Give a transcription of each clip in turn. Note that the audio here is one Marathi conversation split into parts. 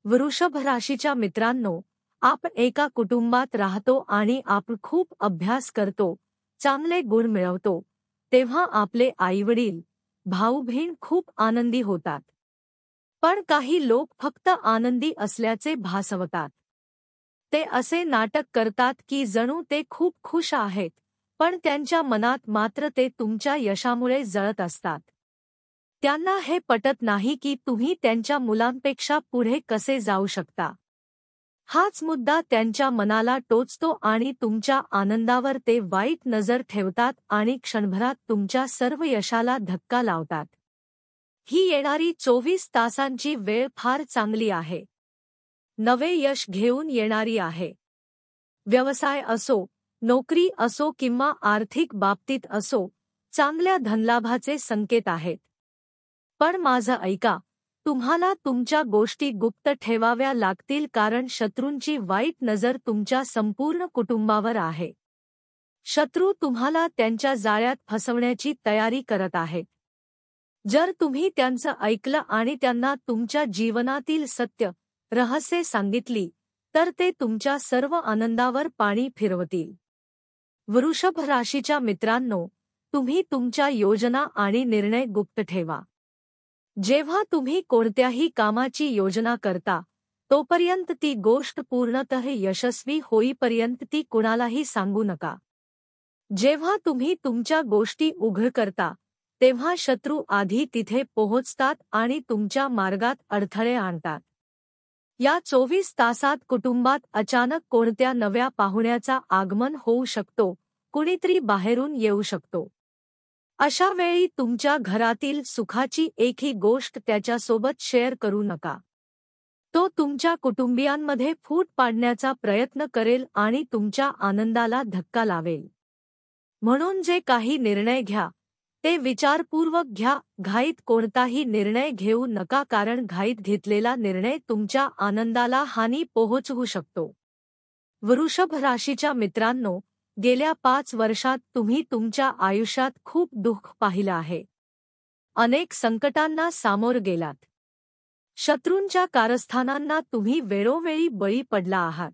वृषभ राशीच्या मित्रांनो, आपण एका कुटुंबात राहतो आणि आपण खूप अभ्यास करतो, चांगले गुण मिळवतो, तेव्हा आपले आईवडील, भाऊ-बहीण खूप आनंदी होतात. पण काही लोक फक्त आनंदी असल्याचे भासवतात. ते असे नाटक करतात की जणू ते खूप खुश आहेत, पण त्यांच्या मनात मात्र ते तुमच्या यशामुळे जळत असतात. त्यांना हे पटत नाही की तुम्ही त्यांच्या मुलांपेक्षा पुढे कसे जाऊ शकता. हाच मुद्दा त्यांच्या मनाला टोचतो आणि तुमच्या आनंदावर ते वाईट नजर ठेवतात आणि क्षणभरात तुमच्या सर्व यशाला धक्का लावतात. ही येणारी 24 तासांची वेळ फार चांगली आहे. नवे यश घेऊन येणारी आहे. व्यवसाय असो, नोकरी असो किंवा आर्थिक बाबतीत असो, चांगल्या धनलाभाचे संकेत आहेत. पण माझं ऐका, तुम्हाला तुमच्या गोष्टी गुप्त ठेवाव्या लागतील कारण शत्रूंची वाईट नजर तुमच्या संपूर्ण कुटुंबावर आहे. शत्रू तुम्हाला त्यांच्या जाळ्यात फसवण्याची तयारी करत आहेत. जर तुम्ही त्यांचं ऐकलं आणि त्यांना तुमच्या जीवनातील सत्य, रहस्ये सांगितली, तर ते तुमच्या सर्व आनंदावर पाणी फिरवतील. वृषभ राशीच्या मित्रांनो, तुम्ही तुमच्या योजना आणि निर्णय गुप्त ठेवा. जेव्हा तुम्ही कोणत्याही कामाची योजना करता, तोपर्यंत ती गोष्ट पूर्णतः यशस्वी होईपर्यंत ती कुणालाही सांगू नका. जेव्हा तुम्ही तुमच्या गोष्टी उघड करता, तेव्हा शत्रू आधी तिथे पोहोचतात आणि तुमच्या मार्गात अडथळे आणतात. या 24 तासात कुटुंबात अचानक कोणत्या नव्या पाहुण्याचा आगमन होऊ शकतो, कुणीतरी बाहेरून येऊ शकतो. अशा वेळी तुमच्या घरातील सुखाची एकही गोष्ट त्याच्यासोबत शेअर करू नका. तो तुमच्या कुटुंबियांमध्ये फूट पाडण्याचा प्रयत्न करेल आणि तुमच्या आनंदाला धक्का लावेल. म्हणून जे काही निर्णय घ्या, ते विचारपूर्वक घ्या. घाईत कोणताही निर्णय घेऊ नका कारण घाईत घेतलेला निर्णय तुमच्या आनंदाला हानी पोहोचवू शकतो. वृषभ राशीच्या मित्रांनो, गेल्या 5 वर्षात तुम्ही तुमच्या आयुष्यात खूप दुःख पाहिलं आहे. अनेक संकटांना सामोर गेलात. शत्रूंच्या कारस्थानांना तुम्ही वेळोवेळी बळी पडला आहात.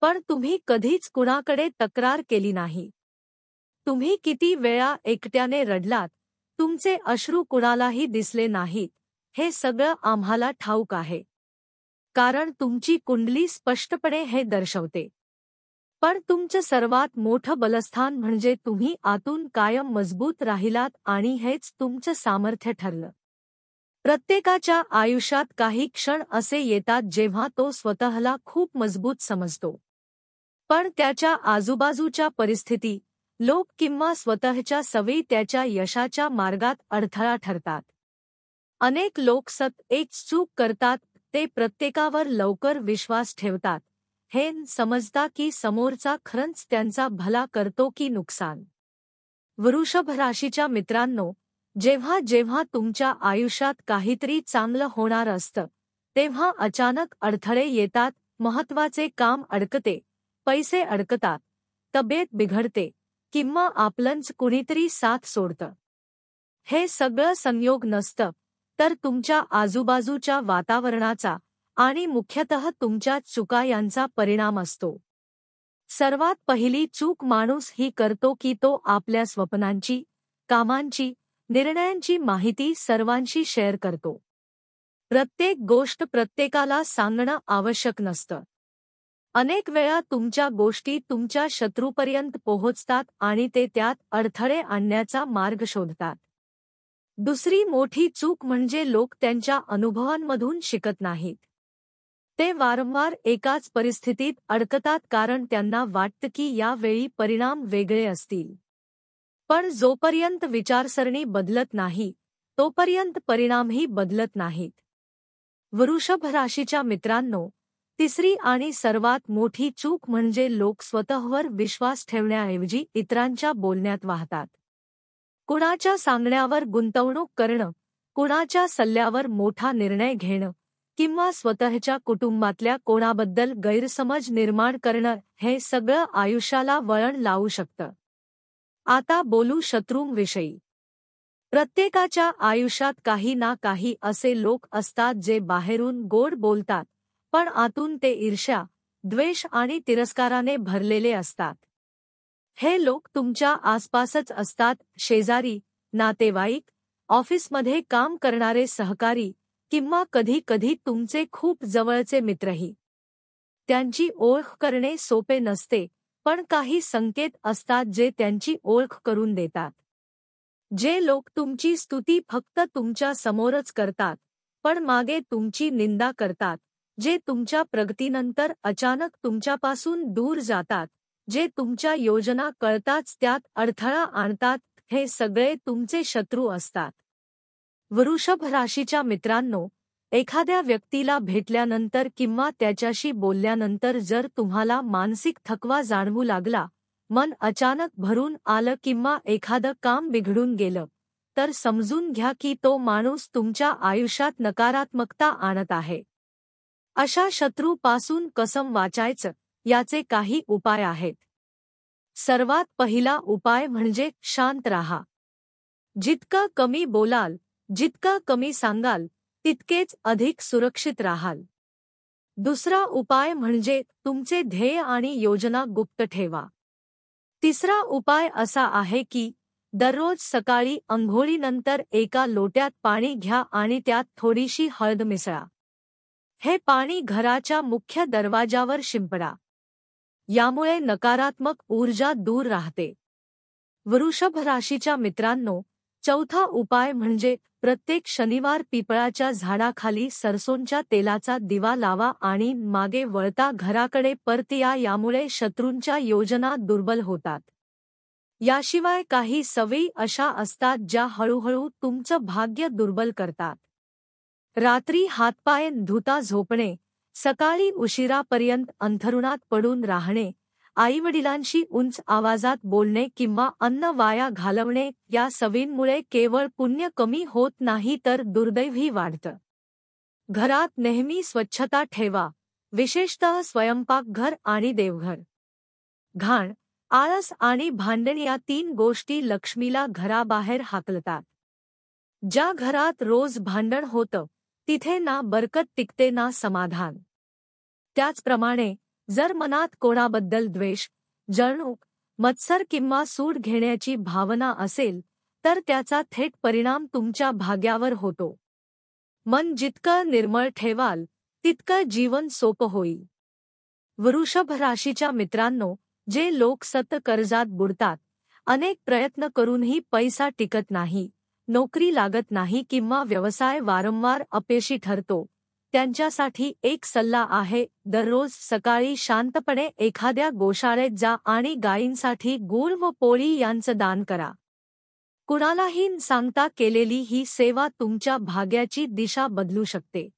पण तुम्ही कधीच कुणाकडे तक्रार केली नाही. तुम्ही किती वेळा एकट्याने रडलात, तुमचे अश्रू कुणालाही दिसले नाहीत, हे सगळं आम्हाला ठाऊक आहे. कारण तुमची कुंडली स्पष्टपणे हे दर्शवते. पण तुमचं सर्वात मोठं बलस्थान म्हणजे तुम्ही आतून कायम मजबूत राहिलात आणि हेच तुमचं सामर्थ्य ठरलं. प्रत्येकाच्या आयुष्यात काही क्षण असे येतात जेव्हा तो स्वतःला खूप मजबूत समजतो. पण त्याच्या आजूबाजूच्या परिस्थिती, लोक किंवा स्वतःच्या सवयी त्याच्या यशाच्या मार्गात अडथळा ठरतात. अनेक लोक एक चूक करतात, ते प्रत्येकावर लवकर विश्वास ठेवतात, हे समजता की समोरचा खरंच त्यांचा भला करतो की नुकसान. वृषभ राशीच्या मित्रांनो, जेव्हा जेव्हा तुमच्या आयुष्यात काहीतरी चांगलं होणार असतं, तेव्हा अचानक अडथळे येतात. महत्त्वाचे काम अडकते, पैसे अडकतात, तब्येत बिघडते किंवा आपलंच कुणीतरी साथ सोडतं. हे सगळं संयोग नसतं, तर तुमच्या आजूबाजूच्या वातावरणाचा आणि मुख्यतः तुमच्या चुका यांचा परिणाम असतो. सर्वात पहिली चूक माणूस ही करतो की तो आपल्या स्वप्नांची, कामांची, निर्णयांची माहिती सर्वांशी शेअर करतो. प्रत्येक गोष्ट प्रत्येकाला सांगणं आवश्यक नसतं. अनेक वेळा तुमच्या गोष्टी तुमच्या शत्रूपर्यंत पोहोचतात आणि ते त्यात अडथळे आणण्याचा मार्ग शोधतात. दुसरी मोठी चूक म्हणजे लोक त्यांच्या अनुभवांमधून शिकत नाहीत. ते वारंवार एकाच परिस्थितीत अडकतात कारण त्यांना वाटतं की यावेळी परिणाम वेगळे असतील. पण जोपर्यंत विचारसरणी बदलत नाही, तोपर्यंत परिणामही बदलत नाहीत. वृषभ राशीच्या मित्रांनो, तिसरी आणि सर्वात मोठी चूक म्हणजे लोक स्वतःवर विश्वास ठेवण्याऐवजी इतरांच्या बोलण्यात वाहतात. कुणाच्या सांगण्यावर गुंतवणूक करणं, कुणाच्या सल्ल्यावर मोठा निर्णय घेणं किंवा स्वतःच्या कुटुंबातल्या कोणाबद्दल गैरसमज निर्माण करणं, हे सगळं आयुष्याला वळण लावू शकतं. आता बोलू शत्रूंविषयी. प्रत्येकाच्या आयुष्यात काही ना काही असे लोक असतात जे बाहेरून गोड बोलतात, पण आतून ते ईर्ष्या, द्वेष आणि तिरस्काराने भरलेले असतात. हे लोक तुमच्या आसपासच असतात, शेजारी, नातेवाईक, ऑफिसमध्ये काम करणारे सहकारी किंवा कधी-कधी तुमचे खूप जवळचे मित्रही. त्यांची ओळख करणे सोपे नसते, पण काही संकेत असतात जे त्यांची ओळख करून देतात. जे लोक तुमची स्तुती फक्त तुमच्या समोरच करतात, पण मागे तुमची निंदा करतात, जे तुमच्या प्रगतीनंतर अचानक तुमच्यापासून दूर जातात, जे तुमच्या योजना कळताच त्यात अडथळा आणतात, हे सगळे तुमचे शत्रू असतात. वृषभ राशीच्या मित्रांनो, एखाद्या व्यक्तीला भेटल्यानंतर किंवा त्याच्याशी बोलल्यानंतर जर तुम्हाला मानसिक थकवा जाणवू लागला, मन अचानक भरून आलं किंवा एखादं काम बिघडून गेलं, तर समजून घ्या की तो माणूस तुमच्या आयुष्यात नकारात्मकता आणत आहे. अशा शत्रूपासून कसं वाचायचं, याचे काही उपाय आहेत. सर्वात पहिला उपाय म्हणजे शांत राहा. जितकं कमी बोलाल, जितकं कमी सांगाल, तितकेच अधिक सुरक्षित राहाल. दुसरा उपाय म्हणजे तुमचे ध्येय आणि योजना गुप्त ठेवा. तिसरा उपाय असा आहे की दररोज सकाळी अंघोळीनंतर एका लोट्यात पाणी घ्या आणि त्यात थोडीशी हळद मिसळा. हे पाणी घराच्या मुख्य दरवाजावर शिंपडा. यामुळे नकारात्मक ऊर्जा दूर राहते. वृषभ राशीच्या मित्रांनो, चौथा उपाय म्हणजे प्रत्येक शनिवार पिपळाच्या झाडाखाली सरसोंच्या तेलाचा दिवा लावा आणि मागे वळता घराकडे परत या. यामुळे शत्रूंच्या योजना दुर्बल होतात. याशिवाय काही सवयी अशा असतात ज्या हळूहळू तुमचं भाग्य दुर्बल करतात. रात्री हातपाय धुता झोपणे, सकाळी उशिरापर्यंत अंथरुणात पडून राहणे, आईवडिलांशी उंच आवाजात बोलणे किंवा अन्न वाया घालवणे या सवयींमुळे केवळ पुण्य कमी होत नाही तर दुर्दैवही वाढतं. घरात नेहमी स्वच्छता ठेवा, विशेषतः स्वयंपाकघर आणि देवघर. घाण, आळस आणि भांडण या 3 गोष्टी लक्ष्मीला घराबाहेर हाकलतात. ज्या घरात रोज भांडण होतं, तिथे ना बरकत टिकते ना समाधान. त्याचप्रमाणे जर मनात कोणाबद्दल द्वेष, जळणूक, मत्सर किंवा सूड घेण्याची भावना असेल, तर त्याचा थेट परिणाम तुमच्या भाग्यावर होतो. मन जितकं निर्मळ ठेवाल, तितकं जीवन सोपं होईल. वृषभ राशीच्या मित्रांनो, जे लोक सतत कर्जात बुडतात, अनेक प्रयत्न करूनही पैसा टिकत नाही, नोकरी लागत नाही किंवा व्यवसाय वारंवार अपयशी ठरतो, त्यांच्यासाठी एक सल्ला आहे. दररोज सकाळी शांतपणे एखाद्या गोशाळेत जा आणि गायींसाठी गूळ व पोळी यांचं दान करा. कुणालाही न सांगता केलेली ही सेवा तुमच्या भाग्याची दिशा बदलू शकते.